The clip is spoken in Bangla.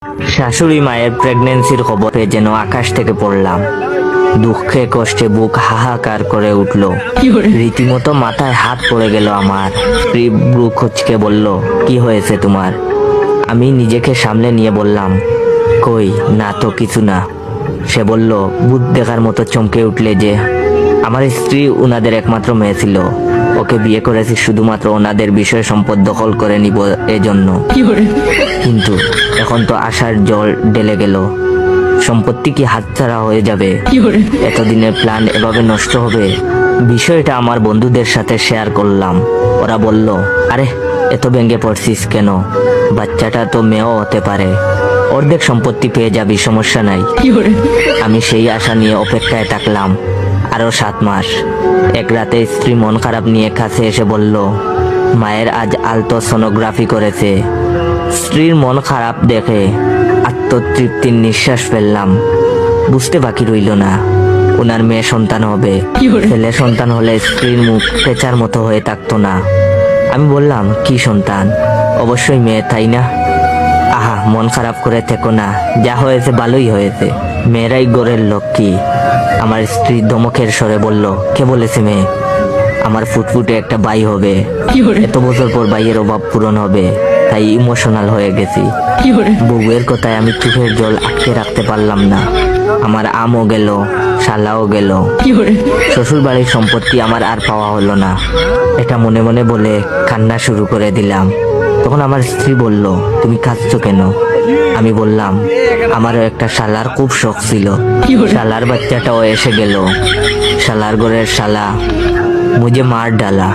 শাশুড়ি মায়ের প্রেগন্যান্সির খবর পেয়ে যেন আকাশ থেকে পড়লাম। দুঃখে কষ্টে বুক হাহাকার করে উঠল। রীতিমতো মাথায় হাত পড়ে গেল আমার। স্ত্রী ব্রু কুঁচকে বলল, কি হয়েছে তোমার? আমি নিজেকে সামলে নিয়ে বললাম, কই না তো কিছু না। সে বলল, ভূত দেখার মতো চমকে উঠলে যে। আমার স্ত্রী উনাদের একমাত্র মেয়ে ছিল। ওকে বিয়ে করেছি শুধুমাত্র ওনাদের বিষয় সম্পদ দখল করে নিব এজন্য। কিন্তু এখন তো আশার জল ঢেলে গেল। সম্পত্তি কি হাতছাড়া হয়ে যাবে? এতদিনের প্ল্যান এভাবে নষ্ট হবে? বিষয়টা আমার বন্ধুদের সাথে শেয়ার করলাম। ওরা বলল, আরে এত ভেঙে পড়ছিস কেন? বাচ্চাটা তো মেয়েও হতে পারে, অর্ধেক সম্পত্তি পেয়ে যাবি, সমস্যা নাই। আমি সেই আশা নিয়ে অপেক্ষায় থাকলাম আরো 7 মাস। এক রাতে স্ত্রী মন খারাপ নিয়ে কাছে এসে বলল, মায়ের আজ আলট্রাসোনোগ্রাফি করেছে। স্ত্রীর মন খারাপ দেখে আত্মতৃপ্তির নিঃশ্বাস ফেললাম। বুঝতে বাকি রইল না, ওনার মেয়ে সন্তান হবে। ছেলে সন্তান হলে স্ত্রীর মুখ পেঁচার মতো হয়ে থাকতো না। আমি বললাম, কি সন্তান? অবশ্যই মেয়ে, তাই না? আহা, মন খারাপ করে থেকো না, যা হয়েছে ভালোই হয়েছে, মেয়েরাই গড়ের লক্ষ্মী। আমার স্ত্রী ধমকের স্বরে বলল, কে বলেছে মেয়ে? আমার ফুটফুটে একটা ভাই হবে। এত বছর পর ভাইয়ের অভাব পূরণ হবে, তাই ইমোশনাল হয়ে গেছি। বউয়ের কথায় আমি চোখের জল আটকে রাখতে পারলাম না। আমার আমও গেল, শালাও গেল। শ্বশুর বাড়ির সম্পত্তি আমার আর পাওয়া হলো না। এটা মনে মনে বলে কান্না শুরু করে দিলাম। তখন আমার স্ত্রী বলল, তুমি কাঁদছো কেন? আমি বললাম, আমারও একটা শালার খুব শখ ছিল। শালার বাচ্চাটাও এসে গেল। শালার ঘরের শালা মুঝে মার ডালা।